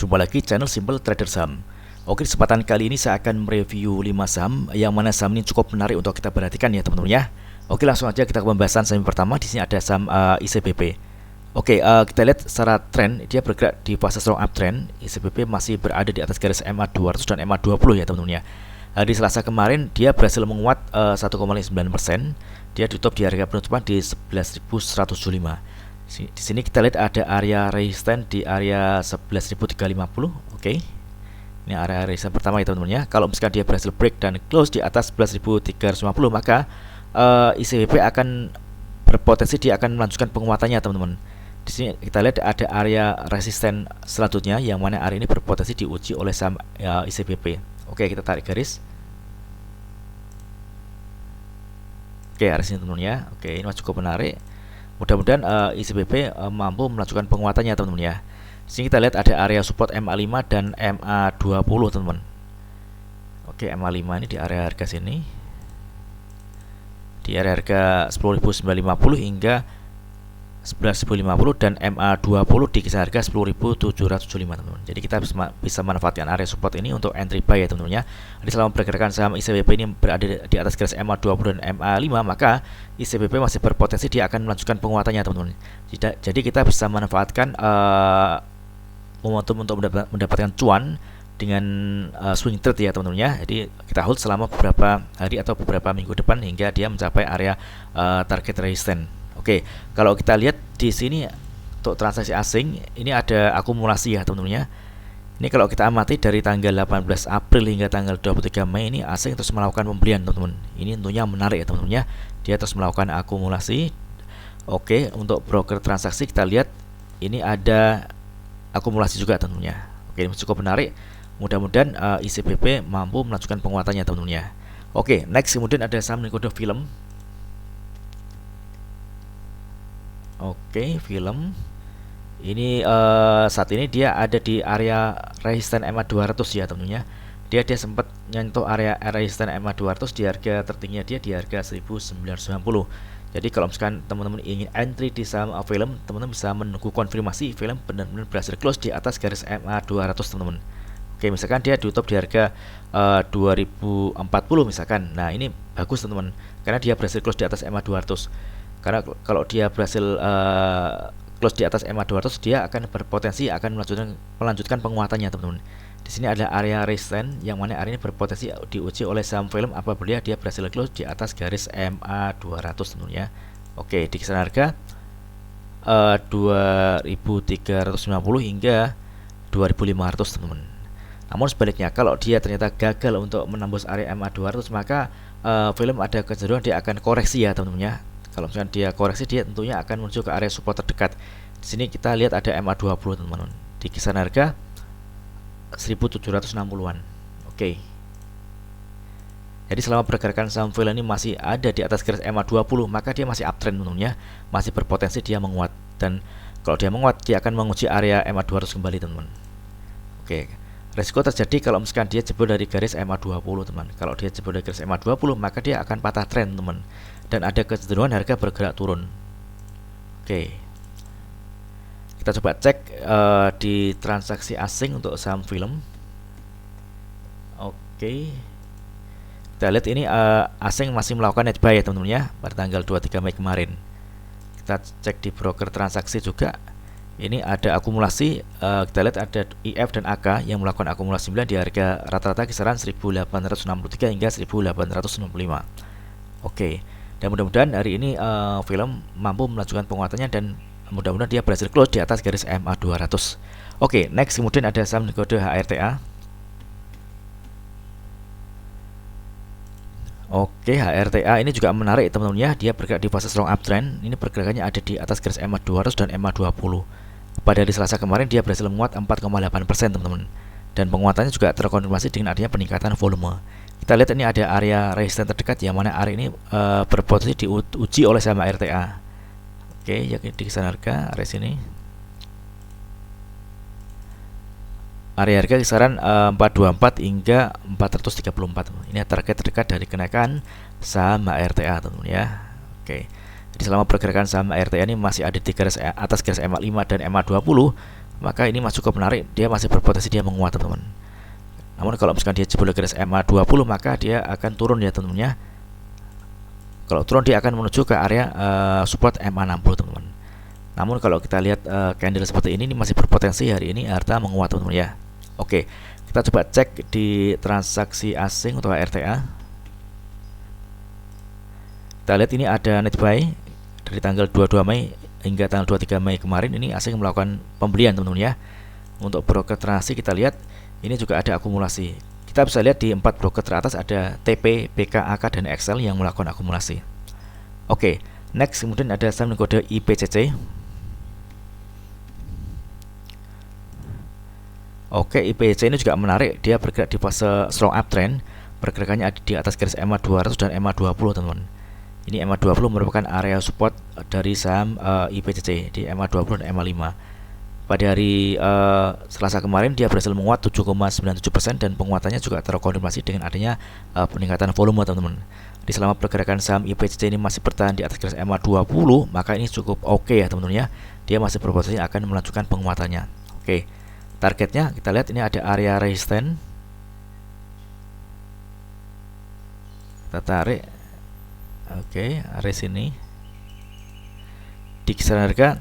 Jumpa lagi channel Simple Trader Saham. Oke, kesempatan kali ini saya akan mereview 5 saham yang mana saham ini cukup menarik untuk kita perhatikan ya teman-teman ya. Oke, langsung aja kita ke pembahasan saham pertama. Di sini ada saham ICBP. Oke, kita lihat secara tren dia bergerak di fase strong uptrend. ICBP masih berada di atas garis MA 200 dan MA 20 ya teman-teman ya. Di Selasa kemarin dia berhasil menguat 1,9%. Dia tutup di harga penutupan di 11.175. Di sini kita lihat ada area resisten di area 11.350. Oke. Ini area resisten pertama ya teman-teman ya. Kalau misalkan dia berhasil break dan close di atas 11.350, maka ICBP akan berpotensi dia akan melanjutkan penguatannya teman-teman. Di sini kita lihat ada area resisten selanjutnya yang mana area ini berpotensi diuji oleh saham ICBP. Oke, kita tarik garis. Oke, area sini teman-teman ya. Oke, ini masih cukup menarik. Mudah-mudahan ICBP mampu melanjutkan penguatannya teman-teman ya. Di sini kita lihat ada area support MA5 dan MA20 teman-teman. Oke, MA5 ini di area harga sini. Di area harga 10.950 hingga 11.050 dan MA20 di kisaran harga 10.775 teman-teman. Jadi kita bisa manfaatkan area support ini untuk entry buy ya teman-teman ya. Jadi selama pergerakan saham ICBP ini berada di atas garis MA20 dan MA5, maka ICBP masih berpotensi dia akan melanjutkan penguatannya teman-teman. Jadi kita bisa manfaatkan momentum untuk mendapatkan cuan dengan swing trade ya teman-teman ya. Jadi kita hold selama beberapa hari atau beberapa minggu depan hingga dia mencapai area target resisten. Oke, kalau kita lihat di sini untuk transaksi asing ini ada akumulasi ya teman-teman ya. Ini kalau kita amati dari tanggal 18 April hingga tanggal 23 Mei ini asing terus melakukan pembelian teman-teman. Ini tentunya menarik ya teman-teman ya. Dia terus melakukan akumulasi. Oke, untuk broker transaksi kita lihat ini ada akumulasi juga teman-teman ya. Oke, ini cukup menarik. Mudah-mudahan ICBP mampu melanjutkan penguatannya teman-teman ya. Oke, next kemudian ada saham kode film. Oke, film ini saat ini dia ada di area resisten MA 200 ya teman-teman ya. Dia sempat nyentuh area resisten MA 200 di harga tertingginya dia di harga 1990. Jadi kalau misalkan teman-teman ingin entry di saham film, teman-teman bisa menunggu konfirmasi film benar-benar berhasil close di atas garis MA 200 teman-teman. Oke, misalkan dia ditutup di harga 2040 misalkan. Nah, ini bagus teman-teman karena dia berhasil close di atas MA 200. Karena kalau dia berhasil close di atas MA 200, dia akan berpotensi akan melanjutkan penguatannya teman-teman. Di sini ada area resisten yang mana area ini berpotensi diuji oleh saham film apabila dia berhasil close di atas garis MA 200 teman-teman ya. Oke, di kisaran harga 2350 hingga 2500 teman-teman. Namun sebaliknya kalau dia ternyata gagal untuk menembus area MA 200, maka film ada kecenderungan dia akan koreksi ya teman-teman ya. Kalau misalkan dia koreksi, dia tentunya akan menuju ke area support terdekat. Di sini kita lihat ada MA20 teman-teman di kisaran harga 1760-an. Oke. Jadi selama pergerakan saham film ini masih ada di atas garis MA20, maka dia masih uptrend teman-teman ya. Masih berpotensi dia menguat, dan kalau dia menguat dia akan menguji area MA200 kembali teman-teman. Oke. Resiko terjadi kalau misalkan dia jebol dari garis MA20 teman. Kalau dia jebol dari garis MA20, maka dia akan patah tren teman. Dan ada kecenderungan harga bergerak turun. Oke, kita coba cek di transaksi asing untuk saham film. Oke, kita lihat ini asing masih melakukan net buy ya teman-teman ya pada tanggal 23 Mei kemarin. Kita cek di broker transaksi juga. Ini ada akumulasi. Kita lihat ada IF dan AK yang melakukan akumulasi di harga rata-rata kisaran 1863 hingga 1865. Oke. Dan mudah-mudahan hari ini film mampu melanjutkan penguatannya dan mudah-mudahan dia berhasil close di atas garis MA 200. Oke, next kemudian ada saham kode HRTA. Oke, HRTA ini juga menarik teman-teman ya. Dia bergerak di fase strong uptrend. Ini pergerakannya ada di atas garis MA 200 dan MA 20. Pada hari Selasa kemarin dia berhasil menguat 4,8% teman-teman. Dan penguatannya juga terkonfirmasi dengan adanya peningkatan volume. Kita lihat ini ada area resisten terdekat yang mana area ini berpotensi diuji oleh saham RTA. Oke, yakni di kisaran harga area sini. Area harga kisaran 424 hingga 434. Ini target terdekat dari kenaikan saham RTA teman-teman ya. Oke. Jadi selama pergerakan saham RTA ini masih ada di garis atas garis MA5 dan MA20, maka ini masih cukup menarik, dia masih berpotensi dia menguat teman-teman. Namun kalau misalkan dia jebol garis MA20 maka dia akan turun ya teman-teman ya. Kalau turun dia akan menuju ke area support MA60 teman-teman. Namun kalau kita lihat candle seperti ini masih berpotensi hari ini harta menguat teman-teman ya. Oke, kita coba cek di transaksi asing untuk RTA. Kita lihat ini ada net buy dari tanggal 22 Mei hingga tanggal 23 Mei kemarin, ini asing melakukan pembelian teman-teman ya. Untuk broker transaksi kita lihat ini juga ada akumulasi. Kita bisa lihat di 4 broker teratas ada TP, BKAK, dan XL yang melakukan akumulasi. Oke, next kemudian ada saham kode IPCC. Oke, IPCC ini juga menarik, dia bergerak di fase strong uptrend, pergerakannya ada di atas garis MA200 dan MA20 teman-teman. Ini MA20 merupakan area support dari saham IPCC di MA20 dan MA5. Pada hari Selasa kemarin dia berhasil menguat 7,97% dan penguatannya juga terkonfirmasi dengan adanya peningkatan volume teman-teman. Di selama pergerakan saham IPCC ini masih bertahan di atas garis MA20, maka ini cukup oke ya teman-teman ya. Dia masih berpotensi akan melanjutkan penguatannya. Oke. Targetnya kita lihat ini ada area resisten. Kita tarik. Oke, area sini. Di kisaran harga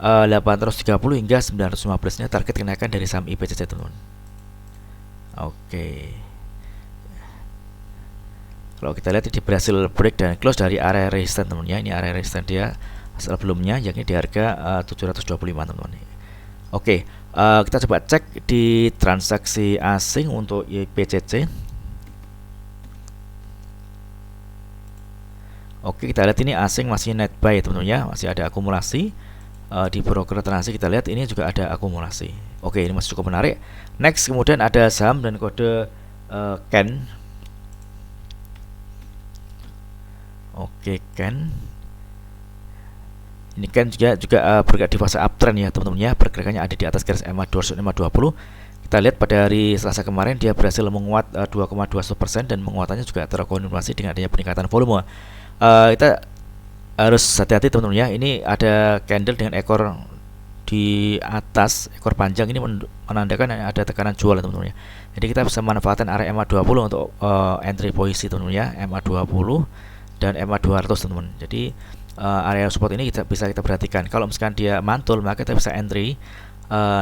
830 hingga 915 nya target kenaikan dari saham IPCC teman-teman. Oke. Kalau kita lihat ini berhasil break dan close dari area resisten teman-teman ya. Ini area resisten dia sebelumnya yakni di harga 725 teman-teman. Oke, kita coba cek di transaksi asing untuk IPCC. Oke, kita lihat ini asing masih net buy teman-teman ya, masih ada akumulasi. Di broker transaksi kita lihat ini juga ada akumulasi. Oke, ini masih cukup menarik. Next kemudian ada saham dan kode CAN. Oke, CAN. Ini kan juga bergerak di fase uptrend ya teman-teman ya, pergerakannya ada di atas garis MA200 dan MA20. Kita lihat pada hari Selasa kemarin dia berhasil menguat 2,21% dan penguatannya juga terkonfirmasi dengan adanya peningkatan volume. Kita harus hati-hati teman-teman ya, ini ada candle dengan ekor di atas, ekor panjang ini menandakan ada tekanan jual teman-teman ya. Jadi kita bisa manfaatkan area MA20 untuk entry posisi teman-teman ya, MA20 dan MA200 teman-teman. Jadi area support ini bisa kita perhatikan. Kalau misalkan dia mantul maka kita bisa entry.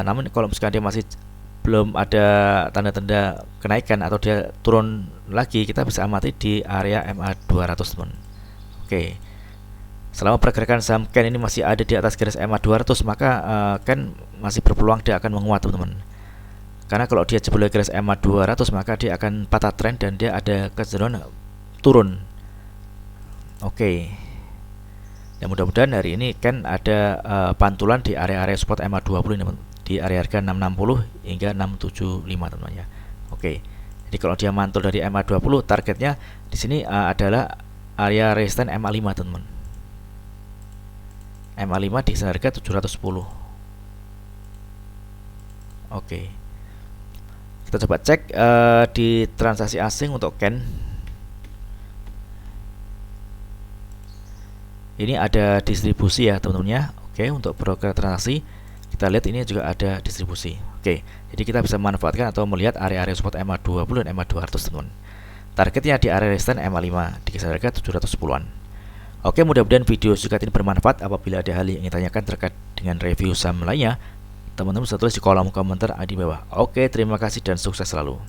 Namun kalau misalkan dia masih belum ada tanda-tanda kenaikan atau dia turun lagi, kita bisa amati di area MA200 teman. Oke. Selama pergerakan saham CAN ini masih ada di atas garis MA200 maka CAN masih berpeluang dia akan menguat teman-teman. Karena kalau dia jebol garis MA200 maka dia akan patah trend dan dia ada kecenderungan turun. Oke. Dan mudah-mudahan hari ini kan ada pantulan di area-area support MA20 ini, di area harga 660 hingga 675 teman-teman ya. Oke. Jadi kalau dia mantul dari MA20, targetnya di sini adalah area resisten MA5 teman-teman. MA5 di harga 710. Oke. Kita coba cek di transaksi asing untuk CAN. Ini ada distribusi ya teman-teman ya. Oke, untuk broker transaksi kita lihat ini juga ada distribusi. Oke, jadi kita bisa manfaatkan atau melihat area-area support MA20 dan MA200 teman-teman. Targetnya di area resisten MA5 di kisaran harga 710-an. Oke, mudah-mudahan video singkat ini bermanfaat. Apabila ada hal yang ingin tanyakan terkait dengan review saham lainnya, teman-teman bisa tulis di kolom komentar di bawah. Oke, terima kasih dan sukses selalu.